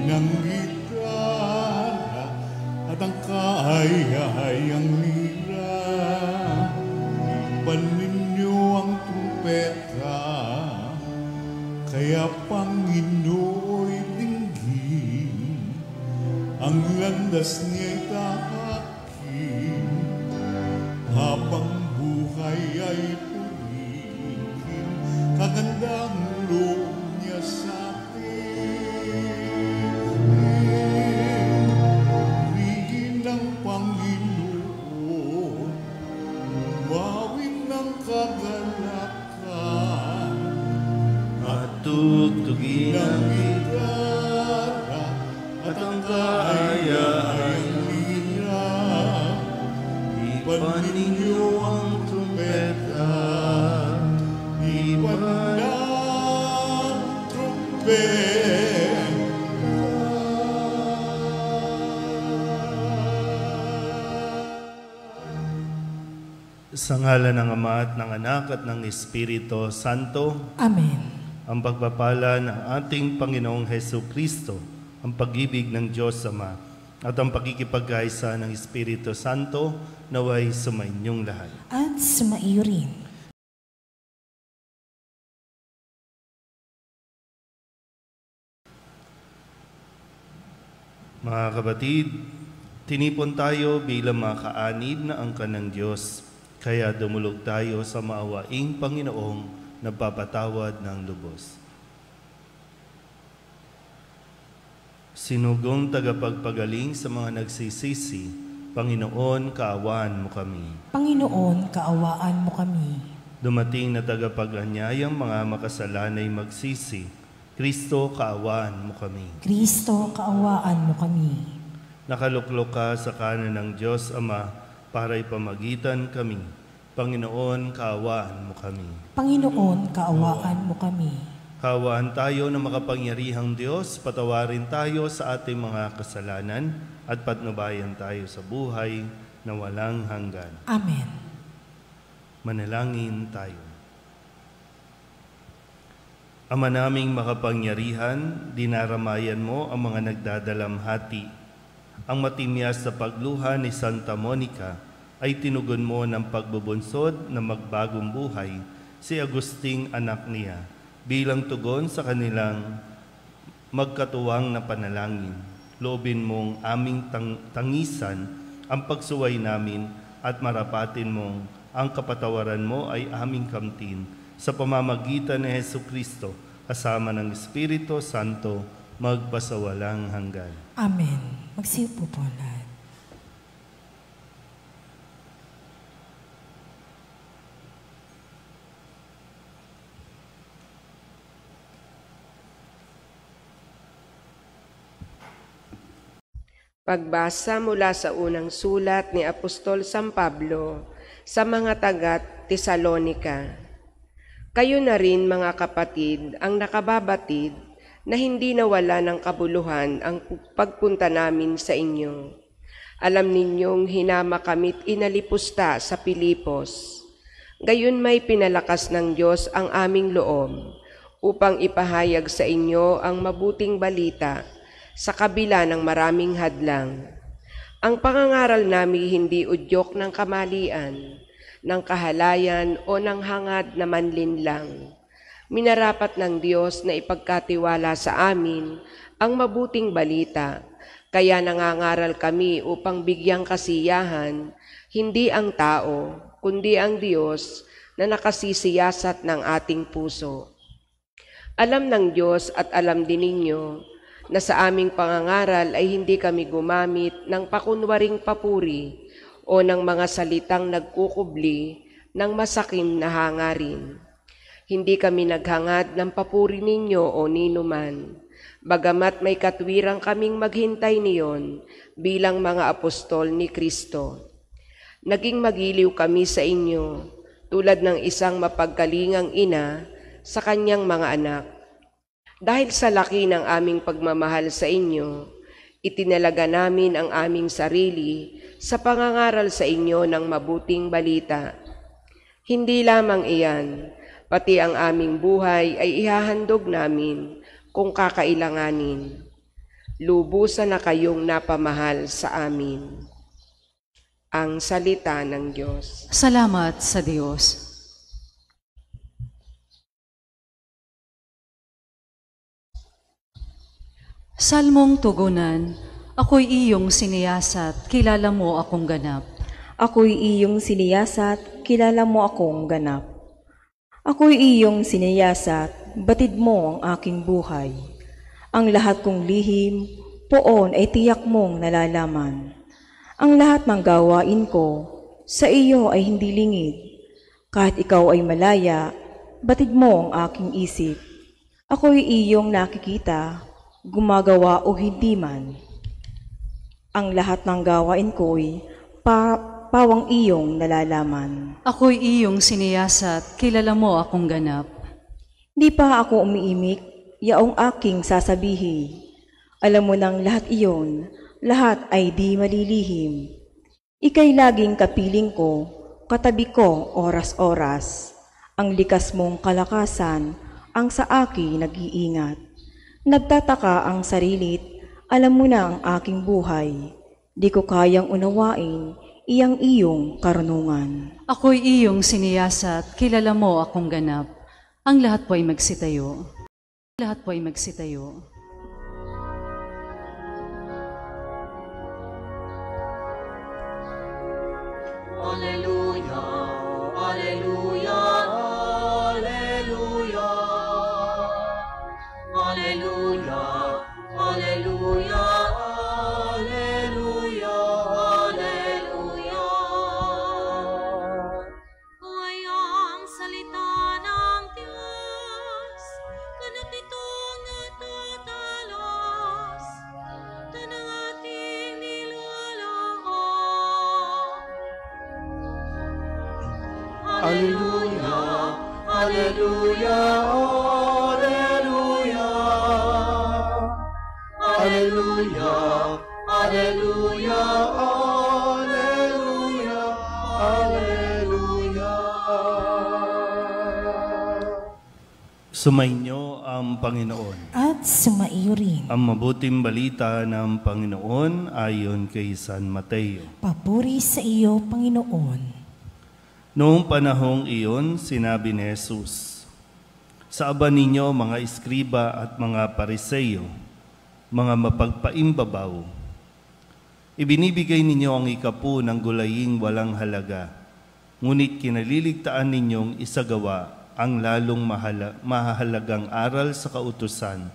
ng gitara at ang kaaya-ayang lira. Ipan ninyo ang trumpeta, kaya Panginooy dinggin, ang landas niya'y tahakin, habang buhay ay purihin, kagandang loob niya sa purihin ng Panginoon, wawin ng kagalakan, at tugtugin ang gitara at ang kaaya-ayang lira. Ipan ninyo ang trumpeta, ipan ng trumpeta. Sa ngalan ng Ama at ng Anak at ng Espiritu Santo. Amen. Ang pagpapala ng ating Panginoong Hesukristo, ang pag-ibig ng Diyos Ama, at ang pakikipagkaisa ng Espiritu Santo naway sumainyong lahat. At sumaiyo rin. Mga kapatid, tinipon tayo bilang mga kaanib na angkan ng Diyos, kaya dumulog tayo sa maawaing Panginoong nagpapatawad ng lubos. Sinugong tagapagpagaling sa mga nagsisisi, Panginoon, kaawaan mo kami. Panginoon, kaawaan mo kami. Dumating na tagapag-anyayang mga makasalanay magsisi, Kristo, kaawaan mo kami. Kristo, kaawaan mo kami. Nakaluklok ka sa kanan ng Diyos Ama para ipamagitan kami. Panginoon, kaawaan mo kami. Panginoon, kaawaan mo kami. Kaawaan tayo ng makapangyarihang Diyos, patawarin tayo sa ating mga kasalanan at patnubayan tayo sa buhay na walang hanggan. Amen. Manalangin tayo. Ama naming makapangyarihan, dinaramayan mo ang mga nagdadalamhati. Ang matimyas sa pagluha ni Santa Monica ay tinugon mo ng pagbubunsod na magbagong buhay si Agusting anak niya bilang tugon sa kanilang magkatuwang na panalangin. Loobin mong aming tangisan ang pagsuway namin at marapatin mong ang kapatawaran mo ay aming kamtin sa pamamagitan ni Hesukristo kasama ng Espiritu Santo magpasawalang hanggan. Amen. Magsiupo po lahat. Pagbasa mula sa unang sulat ni Apostol San Pablo sa mga taga-Tesalonika. Kayo na rin, mga kapatid, ang nakababatid na hindi nawala ng kabuluhan ang pagpunta namin sa inyo. Alam ninyong hinama kami't inalipusta sa Pilipos. Gayon may pinalakas ng Diyos ang aming loob upang ipahayag sa inyo ang mabuting balita sa kabila ng maraming hadlang. Ang pangangaral namin hindi udyok ng kamalian, ng kahalayan o ng hangad na manlinlang. Minarapat ng Diyos na ipagkatiwala sa amin ang mabuting balita, kaya nangangaral kami upang bigyang kasiyahan, hindi ang tao, kundi ang Diyos na nakasisiyasat ng ating puso. Alam ng Diyos at alam din ninyo na sa aming pangangaral ay hindi kami gumamit ng pakunwaring papuri o ng mga salitang nagkukubli ng masakim na hangarin. Hindi kami naghangad ng papuri ninyo o ninuman, bagamat may katwirang kaming maghintay niyon bilang mga apostol ni Kristo. Naging magiliw kami sa inyo, tulad ng isang mapagkalingang ina sa kanyang mga anak. Dahil sa laki ng aming pagmamahal sa inyo, itinalaga namin ang aming sarili sa pangangaral sa inyo ng mabuting balita. Hindi lamang iyan, pati ang aming buhay ay ihahandog namin kung kakailanganin. lubusan na kayong napamahal sa amin. Ang salita ng Diyos. Salamat sa Diyos. Salmong tugunan, ako'y iyong siniyasat, kilala mo akong ganap. Ako'y iyong siniyasat, kilala mo akong ganap. Ako'y iyong siniyasat, batid mo ang aking buhay. Ang lahat kong lihim, poon ay tiyak mong nalalaman. Ang lahat ng gawain ko, sa iyo ay hindi lingid. Kahit ikaw ay malaya, batid mo ang aking isip. Ako'y iyong nakikita, gumagawa o hindi man. Ang lahat ng gawain ko'y pawang iyong nalalaman. Ako'y iyong siniyasat, kilala mo akong ganap. Di pa ako umiimik, yaong aking sasabihin. Alam mo nang lahat iyon, lahat ay di malilihim. Ika'y laging kapiling ko, katabi ko oras-oras. Ang likas mong kalakasan, ang sa akin nag-iingat. Nagtataka ang sarilit, alam mo na ang aking buhay. Di ko kayang unawain, iyang iyong karunungan. Ako'y iyong siniyasat, kilala mo akong ganap. Ang lahat po ay magsitayo. Lahat po ay magsitayo. Alleluia, alleluia, alleluia. Alleluia, alleluia, alleluia, alleluia. Ay ang salita ng Diyos, ganap itong natatalas, tanang ating nilalaman. Alleluia, alleluia, alleluia. Alleluia, alleluia, alleluia, alleluia. Sumainyo ang Panginoon. At sumaiyo rin. Ang mabuting balita ng Panginoon ayon kay San Mateo. Papuri sa iyo, Panginoon. Noong panahong iyon, sinabi ni Jesus, sa aba ninyo mga iskriba at mga pariseyo, mga mapagpaimbabaw, ibinibigay ninyo ang ikapu ng gulaying walang halaga, ngunit kinaliligtaan ninyong isagawa ang lalong mahahalagang aral sa kautusan,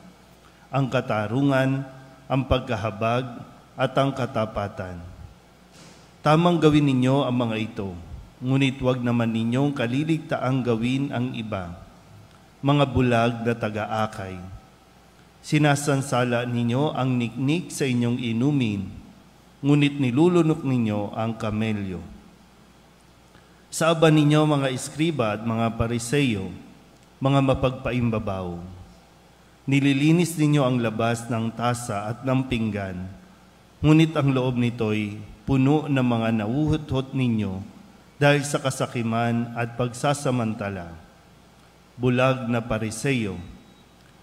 ang katarungan, ang pagkahabag, at ang katapatan. Tamang gawin ninyo ang mga ito, ngunit huwag naman ninyong kaliligtaang gawin ang iba, mga bulag na taga-akay. Sinasansala ninyo ang niknik sa inyong inumin, ngunit nilulunok ninyo ang kamelyo. Sa aba ninyo mga iskriba at mga pariseyo, mga mapagpaimbabaw, nililinis ninyo ang labas ng tasa at ng pinggan, ngunit ang loob nito'y puno ng mga nauhut-hut ninyo dahil sa kasakiman at pagsasamantala. Bulag na pariseyo,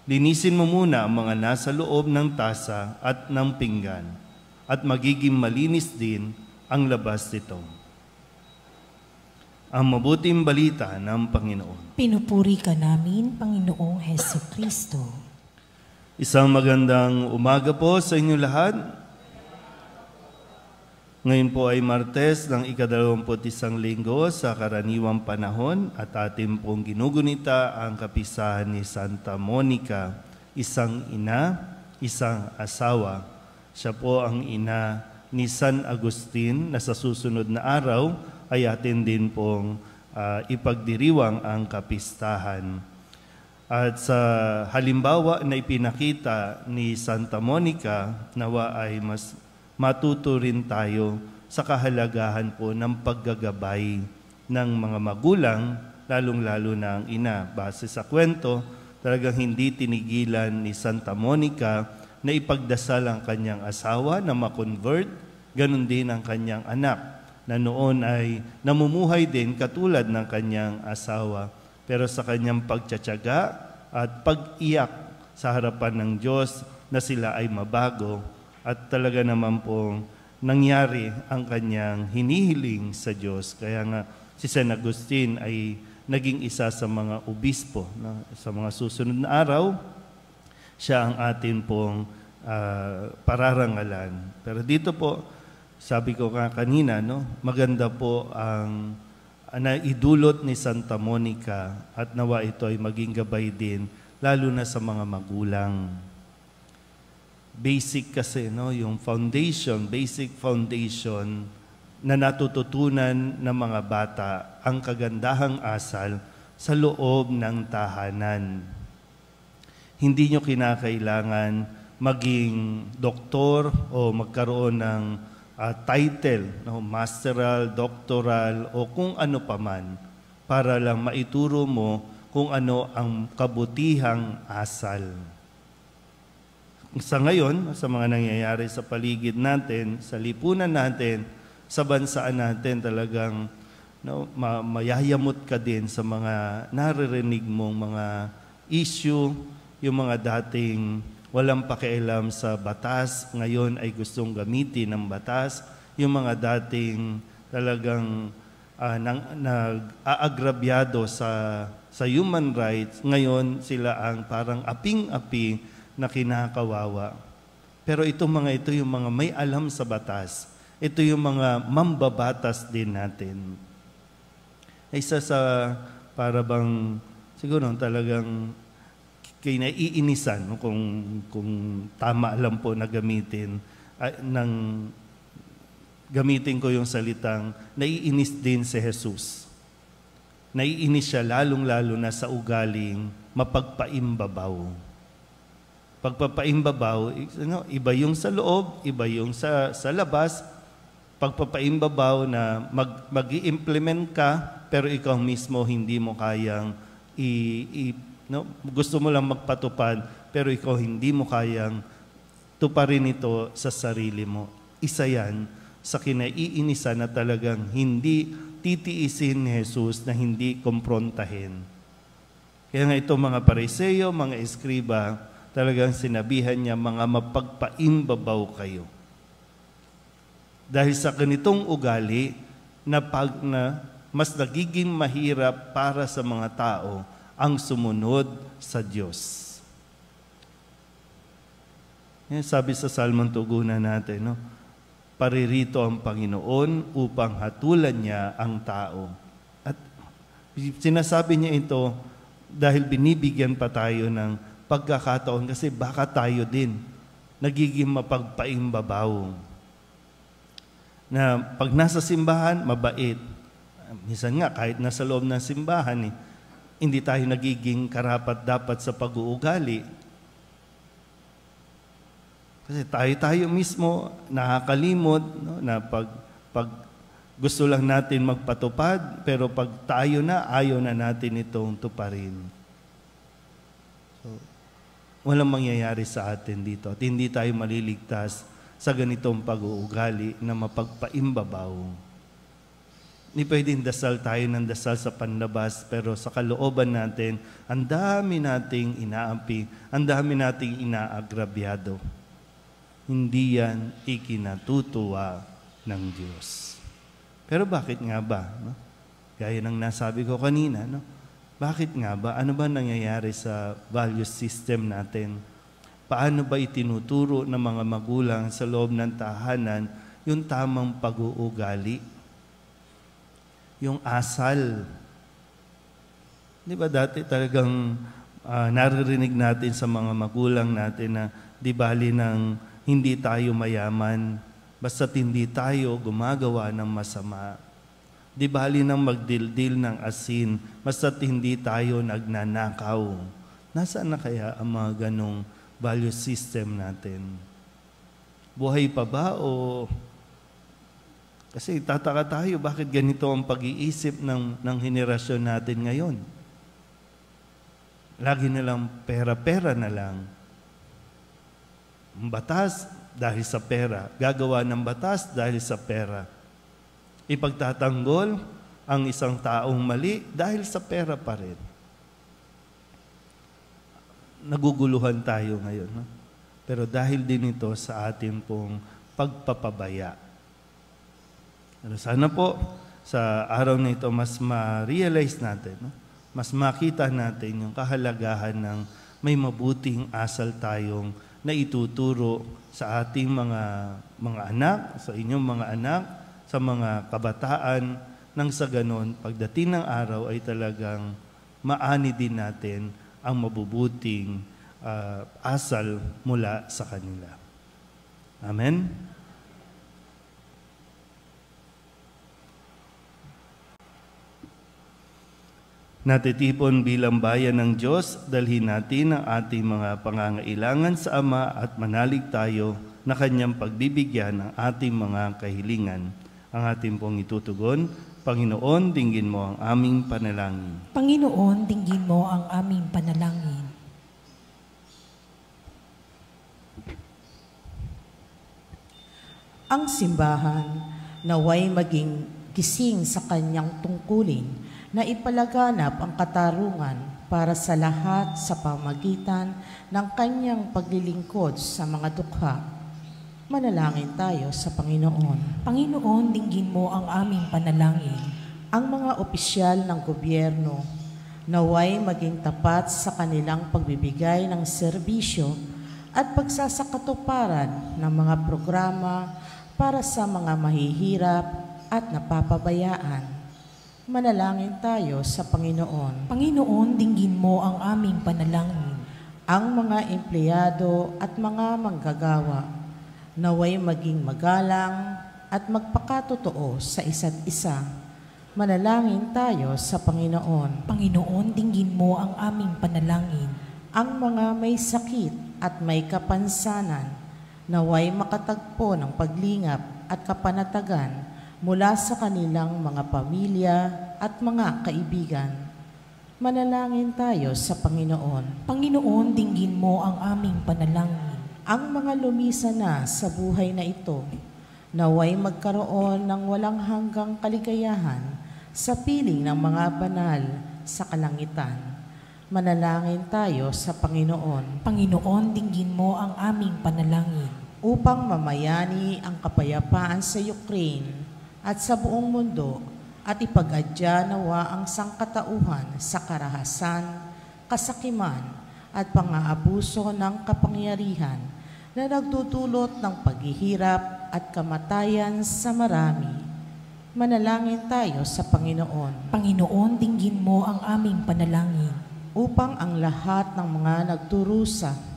linisin mo muna ang mga nasa loob ng tasa at ng pinggan, at magiging malinis din ang labas nito. Ang mabuting balita ng Panginoon. Pinupuri ka namin, Panginoong Hesus Kristo. Isang magandang umaga po sa inyo lahat. Ngayon po ay Martes ng ika-21 linggo sa karaniwang panahon at ating pong ginugunita ang kapisahan ni Santa Monica, isang ina, isang asawa. Siya po ang ina ni San Agustin na sa susunod na araw ay atin din pong ipagdiriwang ang kapistahan. At sa halimbawa na ipinakita ni Santa Monica, nawa ay mas matuto rin tayo sa kahalagahan po ng paggagabay ng mga magulang, lalong-lalo na ang ina. Base sa kwento, talagang hindi tinigilan ni Santa Monica na ipagdasal ang kanyang asawa na makonvert, ganun din ang kanyang anak, na noon ay namumuhay din katulad ng kanyang asawa. Pero sa kanyang pagtsatsaga at pag-iyak sa harapan ng Diyos, na sila ay mabago at talaga naman pong nangyari ang kanyang hinihiling sa Diyos. Kaya nga si San Agustin ay naging isa sa mga obispo. Sa mga susunod na araw, siya ang atin pong pararangalan. Pero dito po, sabi ko nga kanina, maganda po ang naidulot ni Santa Monica at nawa ito ay maging gabay din, lalo na sa mga magulang. Basic kasi, yung basic foundation na natututunan ng mga bata ang kagandahang asal sa loob ng tahanan. Hindi nyo kinakailangan maging doktor o magkaroon ng title, masteral, doctoral, o kung ano paman, para lang maituro mo kung ano ang kabutihang asal. Sa ngayon, sa mga nangyayari sa paligid natin, sa lipunan natin, sa bansaan natin, talagang mayayamot ka din sa mga naririnig mong mga issue, yung mga dating walang pakialam sa batas, ngayon ay gustong gamitin ng batas, yung mga dating talagang nag-aagrabyado sa human rights, ngayon sila ang parang aping-api na kinakawawa. Pero itong mga ito, yung mga may alam sa batas, ito yung mga mambabatas din natin. Isa sa para bang siguro talagang kinaiinisan kung tama lang po na gamitin gamitin ko yung salitang naiinis din si Jesus. Naiinis siya lalong-lalo na sa ugaling mapagpaimbabaw. Pagpapaimbabaw, iba yung sa loob, iba yung sa labas. Pagpapaimbabaw na mag-i-implement ka, pero ikaw mismo hindi mo kayang gusto mo lang magpatupad, pero ikaw hindi mo kayang tuparin ito sa sarili mo. Isa yan sa kinaiinisan na talagang hindi titiisin ni Jesus, na hindi komprontahin. Kaya nga ito mga Pariseo, mga Eskriba, talagang sinabihan niya, mga mapagpaimbabaw kayo. Dahil sa ganitong ugali, na mas nagiging mahirap para sa mga tao ang sumunod sa Diyos. Yan, sabi sa Salmon tugunan natin, paririto ang Panginoon upang hatulan niya ang tao. At sinasabi niya ito dahil binibigyan pa tayo ng pagkakataon, kasi baka tayo din nagiging mapagpaimbabaw. Na pag nasa simbahan, mabait. Minsan nga, kahit nasa loob ng simbahan, hindi tayo nagiging karapat-dapat sa pag-uugali. Kasi tayo mismo nakakalimot, na pag gusto lang natin magpatupad, pero pag tayo na, ayaw na natin itong tuparin. So, walang mangyayari sa atin dito at hindi tayo maliligtas sa ganitong pag-uugali na mapagpaimbabaw. Hindi pwedeng dasal tayo ng dasal sa panlabas, pero sa kalooban natin, ang dami nating inaapi, ang dami nating inaagrabyado. Hindi yan ikinatutuwa ng Diyos. Pero bakit nga ba? Gaya ng nasabi ko kanina, bakit nga ba? Ano ba nangyayari sa value system natin? Paano ba itinuturo ng mga magulang sa loob ng tahanan yung tamang pag-uugali? Yung asal. Di ba dati talagang naririnig natin sa mga magulang natin na di bali ng hindi tayo mayaman, basta't hindi tayo gumagawa ng masama. Di bali ng magdildil ng asin, basta't hindi tayo nagnanakaw. Nasaan na kaya ang mga ganong value system natin? Buhay pa ba o... Kasi tataka tayo, bakit ganito ang pag-iisip ng henerasyon natin ngayon? Lagi na lang pera-pera na lang. Batas dahil sa pera. Gagawa ng batas dahil sa pera. Ipagtatanggol ang isang taong mali dahil sa pera pa rin. Naguguluhan tayo ngayon. pero dahil din ito sa ating pong pagpapabaya. Pero sana po, sa araw na ito, mas ma-realize natin, no? Mas makita natin yung kahalagahan ng may mabuting asal tayong na ituturo sa ating mga anak, sa inyong mga anak, sa mga kabataan, nang sa ganon, pagdating ng araw ay talagang maani din natin ang mabubuting asal mula sa kanila. Amen? Natitipon bilang bayan ng Diyos, dalhin natin ang ating mga pangangailangan sa Ama at manalig tayo na Kanyang pagbibigyan ng ating mga kahilingan. Ang ating pong itutugon, Panginoon, dinggin mo ang aming panalangin. Panginoon, dinggin mo ang aming panalangin. Ang simbahan naway maging gising sa kanyang tungkulin na ipalaganap ang katarungan para sa lahat sa pamagitan ng kanyang paglilingkod sa mga dukha. Manalangin tayo sa Panginoon. Panginoon, dinggin mo ang aming panalangin. Ang mga opisyal ng gobyerno naway maging tapat sa kanilang pagbibigay ng serbisyo at pagsasakatuparan ng mga programa para sa mga mahihirap at napapabayaan. Manalangin tayo sa Panginoon. Panginoon, dinggin mo ang aming panalangin. Ang mga empleyado at mga manggagawa naway maging magalang at magpakatotoo sa isa't isa. Manalangin tayo sa Panginoon. Panginoon, dinggin mo ang aming panalangin. Ang mga may sakit at may kapansanan naway makatagpo ng paglingap at kapanatagan mula sa kanilang mga pamilya at mga kaibigan. Manalangin tayo sa Panginoon. Panginoon, dinggin mo ang aming panalangin. Ang mga lumisa na sa buhay na ito, naway magkaroon ng walang hanggang kaligayahan sa piling ng mga banal sa kalangitan. Manalangin tayo sa Panginoon. Panginoon, dinggin mo ang aming panalangin. Upang mamayani ang kapayapaan sa Ukraine at sa buong mundo at ipag-adya nawa ang sangkatauhan sa karahasan, kasakiman at pang-aabuso ng kapangyarihan na nagdudulot ng paghihirap at kamatayan sa marami. Manalangin tayo sa Panginoon. Panginoon, dinggin mo ang aming panalangin. Upang ang lahat ng mga nagdurusa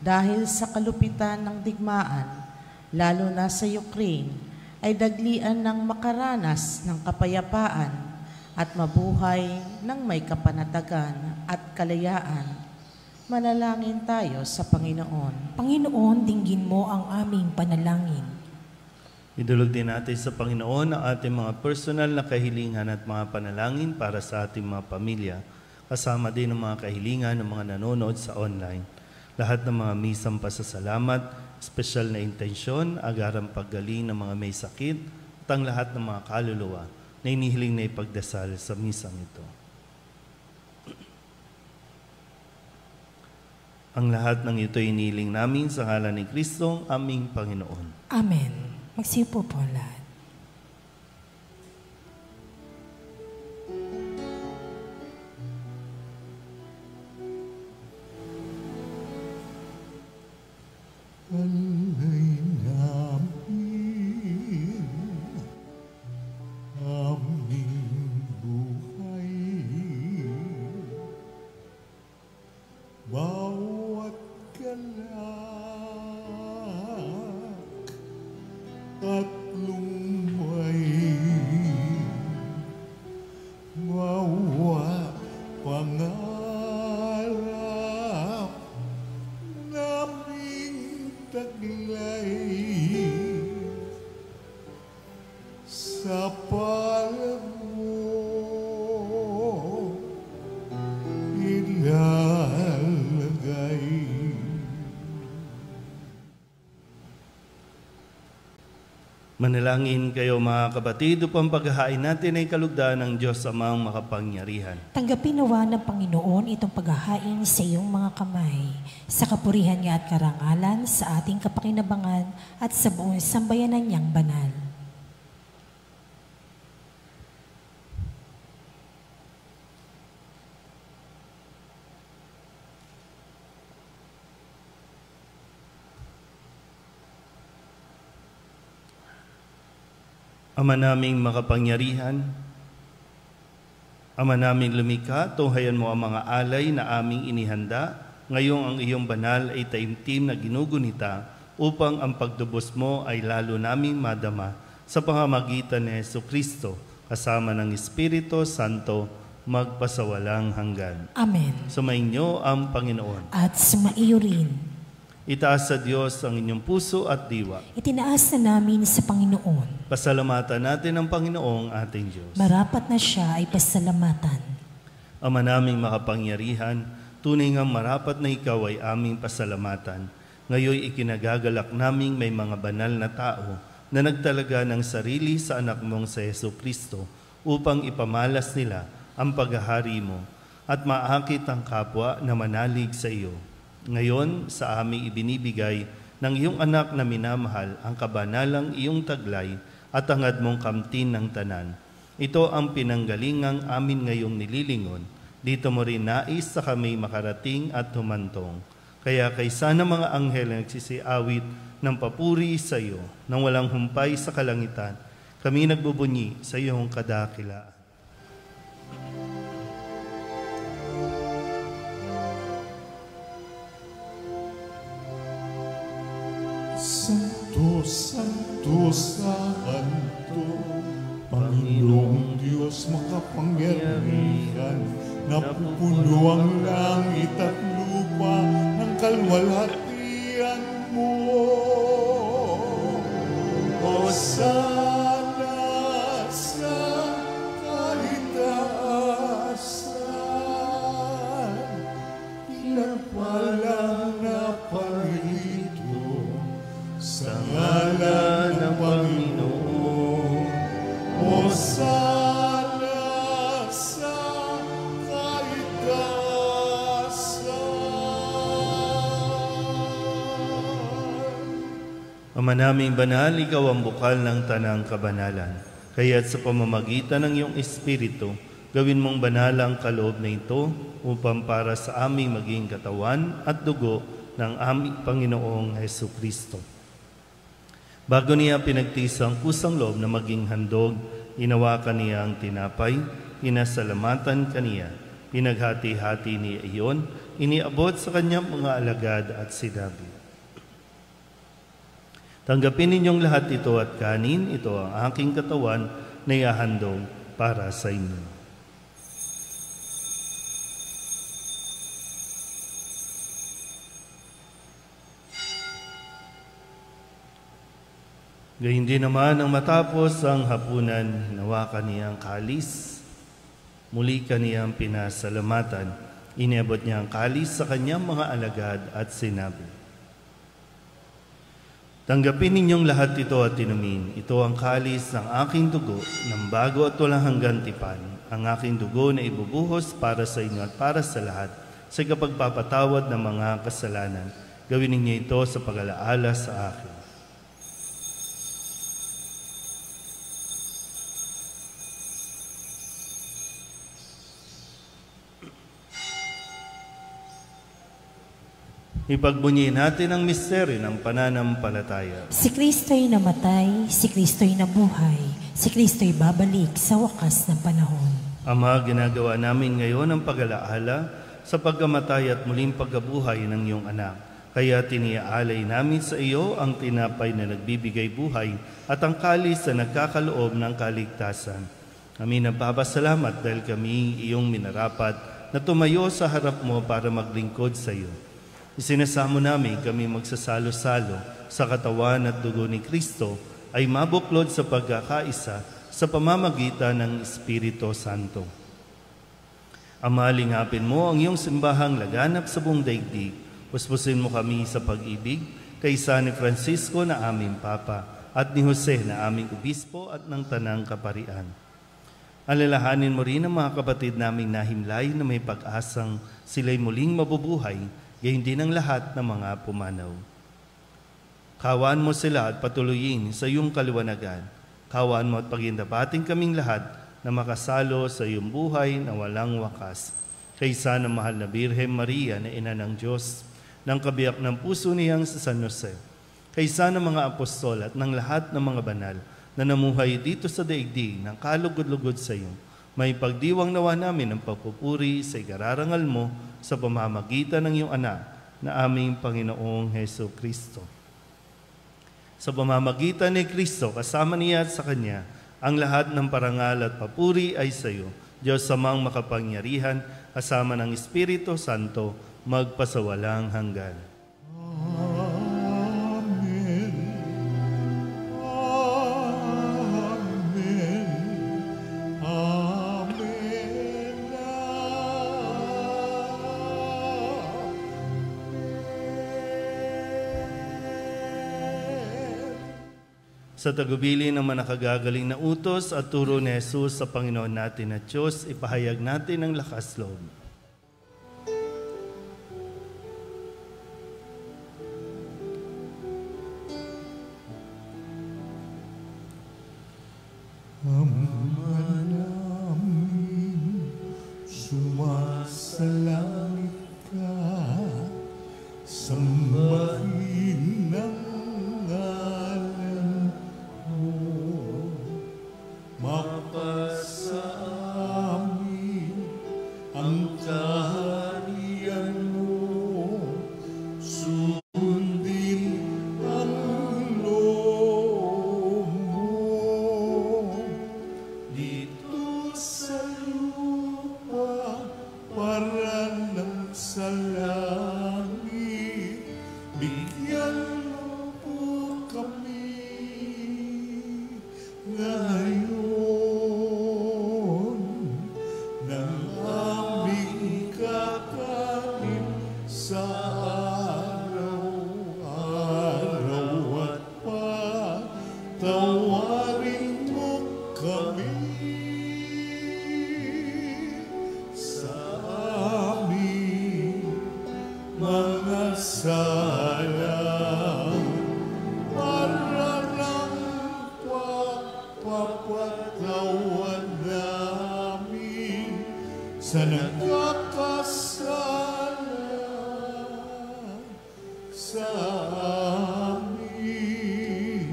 dahil sa kalupitan ng digmaan, lalo na sa Ukraine, ay daglian ng makaranas ng kapayapaan at mabuhay ng may kapanatagan at kalayaan. Manalangin tayo sa Panginoon. Panginoon, dinggin mo ang aming panalangin. Idulog din natin sa Panginoon ang ating mga personal na kahilingan at mga panalangin para sa ating mga pamilya, kasama din ang mga kahilingan ng mga nanonood sa online. Lahat ng mga misang pasasalamat, espesyal na intensyon, agarang paggaling ng mga may sakit, at ang lahat ng mga kaluluwa na inihiling na ipagdasal sa misang ito. Ang lahat ng ito inihiling namin sa ngalan ni Kristong aming Panginoon. Amen. Magsipo po lahat. Alay namin aming buhay, bawat galak at lumay, mawa pangarap naming taglay sa palad mo ilalagay. Manalangin kayo mga kapatid upang paghahain natin ay kalugdan ng Diyos Amang makapangyarihan. Tanggapin nawa ng Panginoon itong paghahain sa iyong mga kamay, sa kapurihan niya at karangalan, sa ating kapakinabangan at sa buong sambayanan niyang banal. Ama naming makapangyarihan, Ama naming lumikha, tunghayan mo ang mga alay na aming inihanda. Ngayong ang iyong banal ay taimtim na ginugunita upang ang pagdubos mo ay lalo naming madama sa pamamagitan ni Jesucristo kasama ng Espiritu Santo magpasawalang hanggan. Amen. Sumainyo ang Panginoon. At sumaiyo rin. Itaas sa Diyos ang inyong puso at diwa. Itinaas na namin sa Panginoon. Pasalamatan natin ang Panginoong ating Diyos. Marapat na siya ay pasalamatan. Ama naming makapangyarihan, tunay ngang marapat na ikaw ay aming pasalamatan. Ngayoy ikinagagalak naming may mga banal na tao na nagtalaga ng sarili sa anak mong sa Jesucristo upang ipamalas nila ang paghahari mo at maakit ang kapwa na manalig sa iyo. Ngayon, sa aming ibinibigay ng iyong anak na minamahal ang kabanalang iyong taglay at hangad mong kamtin ng tanan. Ito ang pinanggalingang amin ngayong nililingon. Dito mo rin nais sa kami makarating at humantong. Kaya kaysa ng mga anghel na nagsisiawit ng papuri sa iyo, nang walang humpay sa kalangitan, kami nagbubunyi sa iyong kadakilaan. Santo, Santo, Santo, Panginoong Diyos makapangyarihan, napupuno ang langit at lupa ng kalwalhatian mo. Hosana sa kaitaasan, pinagpalang na parito sa ngalan ng Panginoon. Hosana sa kaitaasan. Ama naming banal, ikaw ang bukal ng tanang kabanalan. Kaya't sa pamamagitan ng iyong Espiritu, gawin mong banal ang kaloob na ito upang para sa aming maging katawan at dugo ng aming Panginoong Jesucristo. Bago niya pinagtiis ang kusang loob na maging handog, inawakan niya ang tinapay, pinasalamatan kaniya, pinaghati-hati niya iyon, iniabot sa kanyang mga alagad at sinabi, tanggapin ninyong lahat ito at kanin, ito ang aking katawan na ihahandog para sa inyo. Gayun din naman ang matapos ang hapunan, hinawakan niya ang kalis, muli kaniyang pinasalamatan, iniabot niya ang kalis sa kanyang mga alagad at sinabi, tanggapin ninyong lahat ito at inumin. Ito ang kalis ng aking dugo ng bago at walang hanggang tipan. Ang aking dugo na ibubuhos para sa inyo at para sa lahat sa kapagpapatawad ng mga kasalanan. Gawin ninyo ito sa pag-alaala sa akin. Ipagbunyiin natin ang misteryo ng pananampalataya. Si Kristo'y namatay, si Kristo'y nabuhay, si Kristo'y babalik sa wakas ng panahon. Ama, ginagawa namin ngayon ang pag-alaala sa pagkamatay at muling pagkabuhay ng iyong anak. Kaya tiniaalay namin sa iyo ang tinapay na nagbibigay buhay at ang kalis na nagkakaloob ng kaligtasan. Kami nagpapasalamat dahil kami iyong minarapat na tumayo sa harap mo para maglingkod sa iyo. Isinasamo namin kami magsasalo-salo sa katawan at dugo ni Kristo ay mabuklod sa pagkakaisa sa pamamagitan ng Espiritu Santo. Ama, lingapin mo ang iyong simbahang laganap sa buong daigdig. Puspusin mo kami sa pag-ibig kay San Francisco na aming Papa at ni Jose na aming obispo at ng tanang kaparian. Alalahanin mo rin ang mga kapatid naming nahimlay na may pag-asang sila'y muling mabubuhay, gayon din ang lahat ng mga pumanaw. Kawaan mo sila at patuloyin sa iyong kaliwanagan. Kawaan mo at pagindapating kaming lahat na makasalo sa iyong buhay na walang wakas. Kaysa ng mahal na Birhen Maria na Ina ng Diyos, ng kabiyak ng puso niyang sa San Jose, kaysa ng mga apostol at ng lahat ng mga banal na namuhay dito sa daigdig ng kalugod-lugod sa iyo, may pagdiwang nawa namin ang pagpupuri sa ikararangal mo sa pamamagitan ng iyong anak na aming Panginoong Heso Kristo. Sa pamamagitan ni Kristo, kasama niya at sa Kanya, ang lahat ng parangal at papuri ay sa iyo, Diyos Amang makapangyarihan, kasama ng Espiritu Santo, magpasawalang hanggan. Amen. Amen. Amen. Sa tagubili ng manakagagaling na utos at turo ni Jesus sa Panginoon natin at Diyos, ipahayag natin ang lakas loob. Ama namin, sumasalangit ka, sambahin ang ngalan mo, mapasa amin ang kaharian mo, sundin ang loob mo. Dito sa lupa, para ng sa langit, bigyan mo po kami ngayon ng aming kakanin sa araw-araw at patawarin mo kami sa aming mga sala, para lang papatawad namin sa nagkakasala sa amin,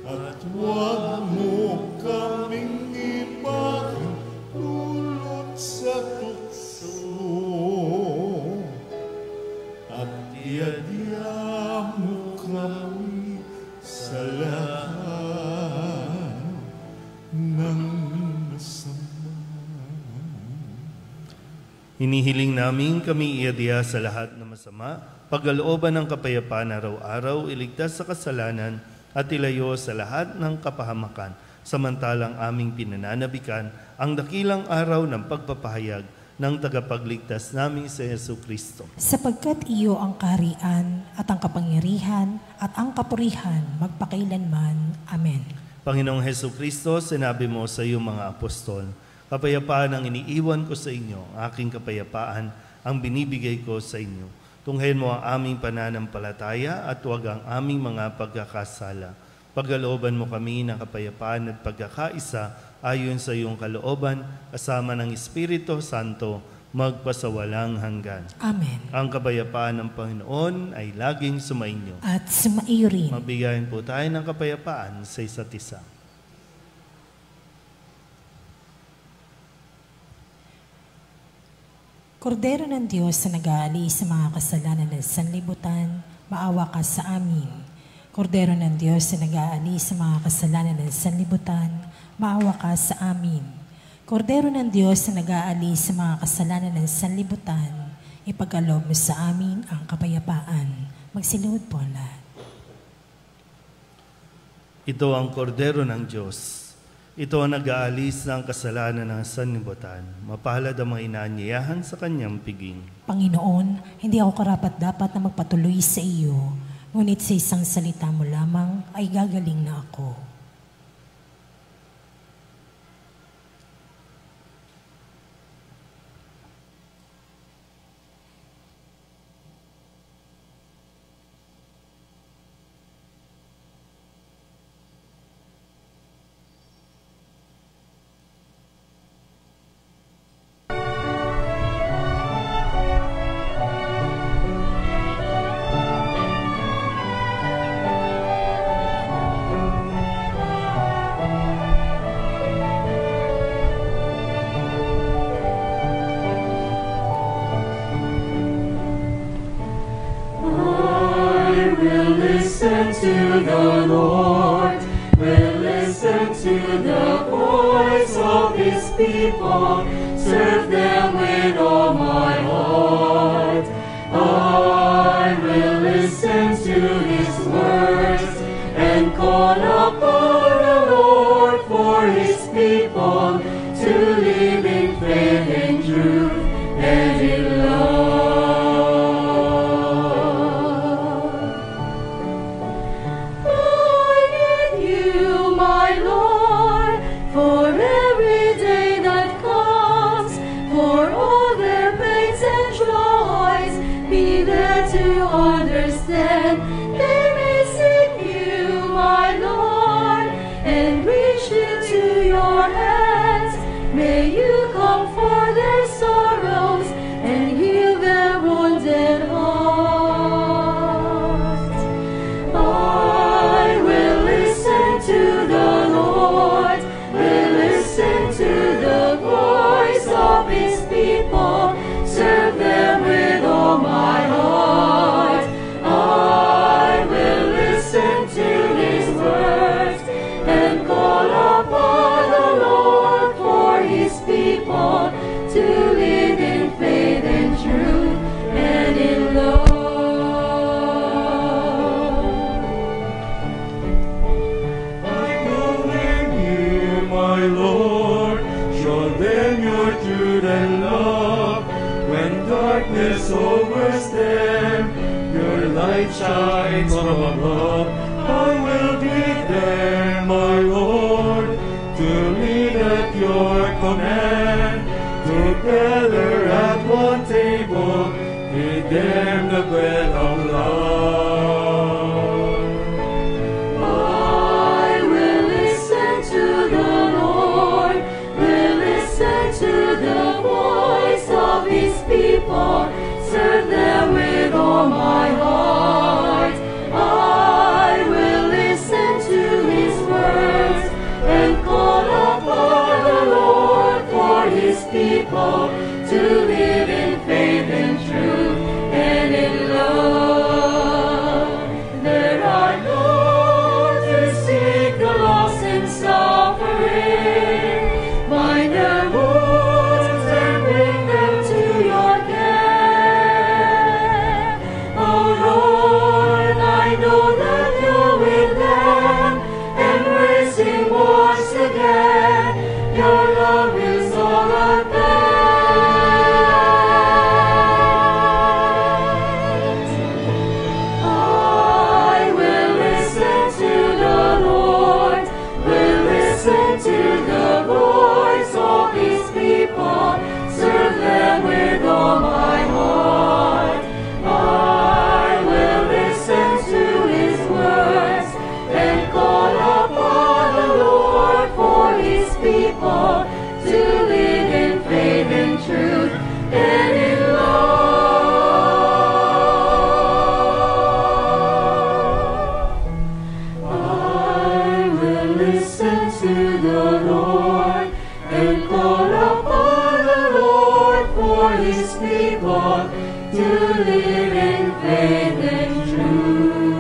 at huwag mo kaming ipagdulot sa tukso, at iadya mo kami sa lahat ng masama. Hinihiling namin kami iadya sa lahat ng masama, pagkalooban ng kapayapaan araw-araw, iligtas sa kasalanan at ilayo sa lahat ng kapahamakan, samantalang aming pinananabikan ang dakilang araw ng pagpapahayag ng tagapagligtas naming si Hesu Kristo. Sapagkat iyo ang kaharian at ang kapangyarihan at ang kapurihan magpakailanman. Amen. Panginoong Hesu Kristo, sinabi mo sa iyong mga apostol, kapayapaan ang iniiwan ko sa inyo, aking kapayapaan ang binibigay ko sa inyo. Tunghayin mo ang aming pananampalataya at huwag ang aming mga pagkakasala. Pagkalooban mo kami ng kapayapaan at pagkakaisa ayon sa iyong kalooban, kasama ng Espiritu Santo, magpasawalang hanggan. Amen. Ang kapayapaan ng Panginoon ay laging sumainyo. At sumaiyo rin. Mabigayan po tayo ng kapayapaan sa isa't isa. Kordero ng Diyos na nag-aalis sa mga kasalanan ng sanlibutan, maawa ka sa amin. Kordero ng Diyos na nag-aalis sa mga kasalanan ng sanlibutan, maawa ka sa amin. Kordero ng Diyos na nag-aalis sa mga kasalanan ng sanlibutan, ipagkaloob mo sa amin ang kapayapaan. Magsiluhod po ang lahat. Ito ang kordero ng Diyos. Ito ang nag-aalis ng kasalanan ng sanlibutan. Mapalad ang mga inaanyayahan sa kanyang piging. Panginoon, hindi ako karapat-dapat na magpatuloy sa iyo, Ngunit sa isang salita mo lamang ay gagaling na ako. To the Lord, will listen to the voice of His people, serve them with all my heart. I will listen to His words and call upon the Lord for His people to live in faith and truth and in love. Understand, they may seek you, my Lord, and reach into your hands. May you comfort their sorrows and heal their wounded hearts. I will listen to the Lord, will listen to the voice of His people, serve them with all my heart. I will listen to His words and call upon the Lord for His people to live in faith and truth and in love. I commend you, my Lord, show them your truth and love. When darkness overtakes them, your light shines from above. I will be there, my Lord, to lead at your command. Together at one table, with them the bread of love. I will listen to the Lord, will listen to the voice of His people, serve them with all my heart. I will listen to His words and call upon the Lord for His people to live in faith and truth and in love. There are those who seek the lost and suffering, bind their wounds and bring them to your care. Oh Lord, I know that you're with them, embracing once again. Your love is all I bear. I will listen to the Lord, will listen to the voice of His people, serve them with all my heart. I will listen to His words and call upon the Lord for His people to live in faith and truth and in love. I will listen to the Lord and call upon the Lord for His people to live in faith and truth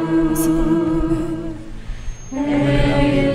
and in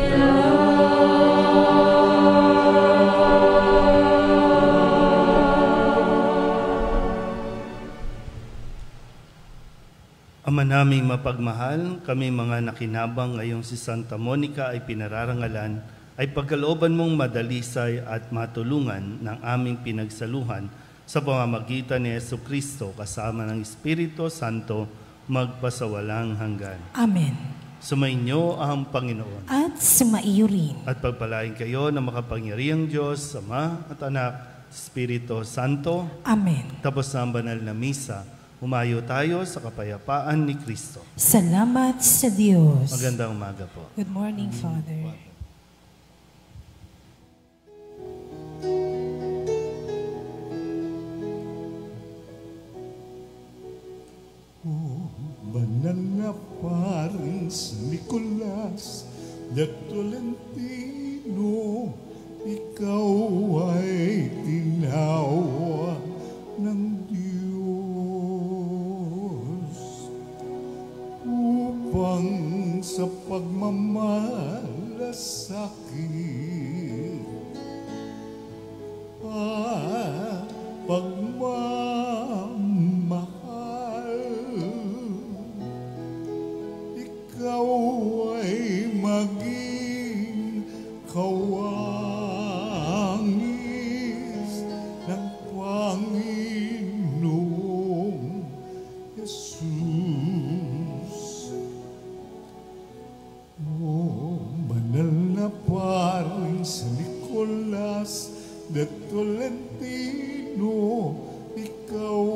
Ama naming mapagmahal, kami mga nakinabang ngayong si Santa Monica ay pinararangalan, ay pagkalooban mong madalisay at matulungan ng aming pinagsaluhan sa pamamagitan ni Jesucristo kasama ng Espiritu Santo magpasawalang hanggan. Amen. Sumainyo ang Panginoon. At sumaiyo rin. At pagpalain kayo ng makapangyarihang Diyos, Ama at Anak, Espiritu Santo. Amen. Tapos na ang banal na misa, umayo tayo sa kapayapaan ni Kristo. Salamat sa Diyos. Magandang umaga po. Good morning, Father. Banal na paring San Nicolas de Tolentino, ikaw ay tinawa ng Diyos upang sa pagmamalasakit at ikaw ay maging kawangis ng Panginoong Jesus. O banal na paring San Nicolas de Tolentino, ikaw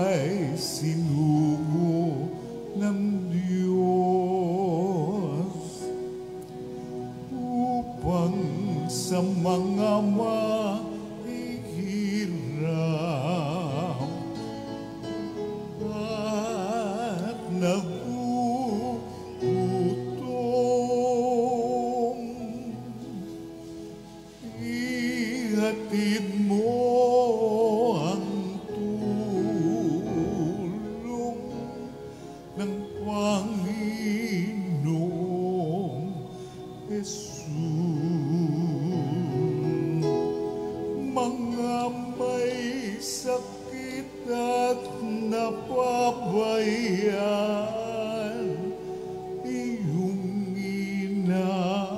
ay sinugo ng Diyos upang sa mga mahihirap at nagugutom, ihatid mo ang tulong ng Panginoong Jesus. Mga may sakit at napabayaan, iyong inaalagaan.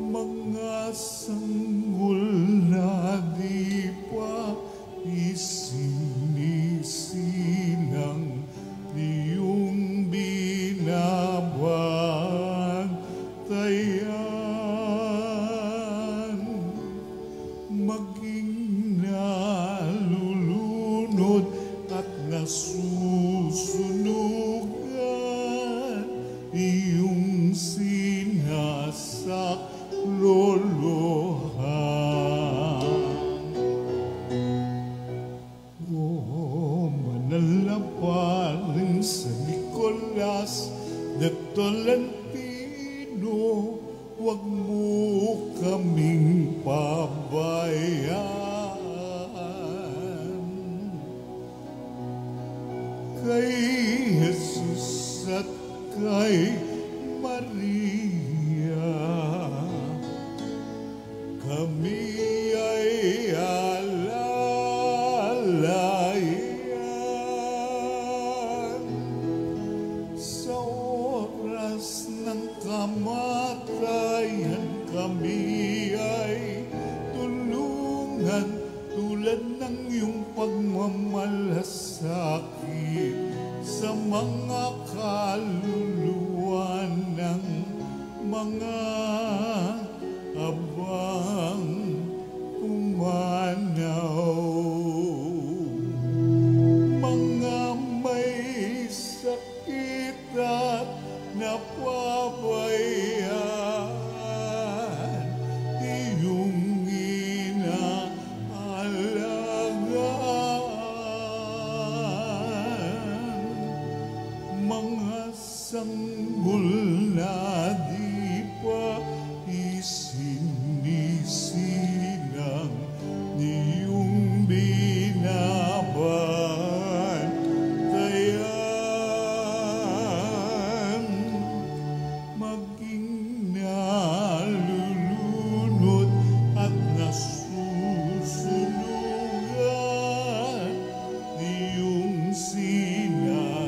Mga sanggol na di pa isinisinang iyong binabantayan, maging nalulunod at nasusunugan, iyong sinasaklolohan. O banal na paring San Nicolas de Tolentino, huwag mo kaming pabayaan. Kay Jesus at kay Maria, kami ay alalayan. Sa oras ng kamatayan, kami ay tulungan tulad ng iyong pagmamalasakit sa mga kaluluwa ng mga abang pumanaw. Mga may sakit at napabayaan, iyong inaalagaan. Mga sanggol na di pa isinisinang iyong binabantayan, maging nalulunod at nasusunugan, iyong sinasaklolohan.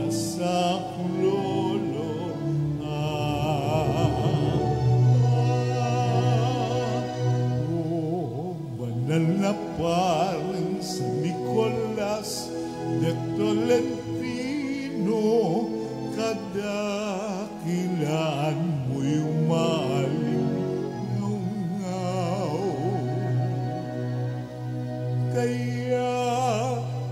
dakilaan mo'y malingaw-ngaw. Kaya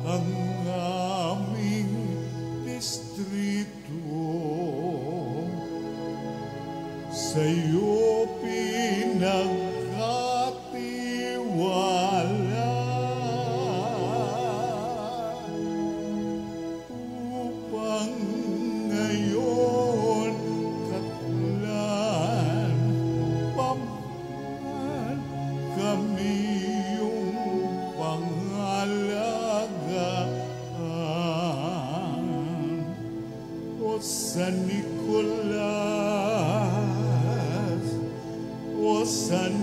ang aming distrito sa'yo pinagkatiwala upang ngayon katlan paman kami yung pangalagaan. O San Nicolas, o San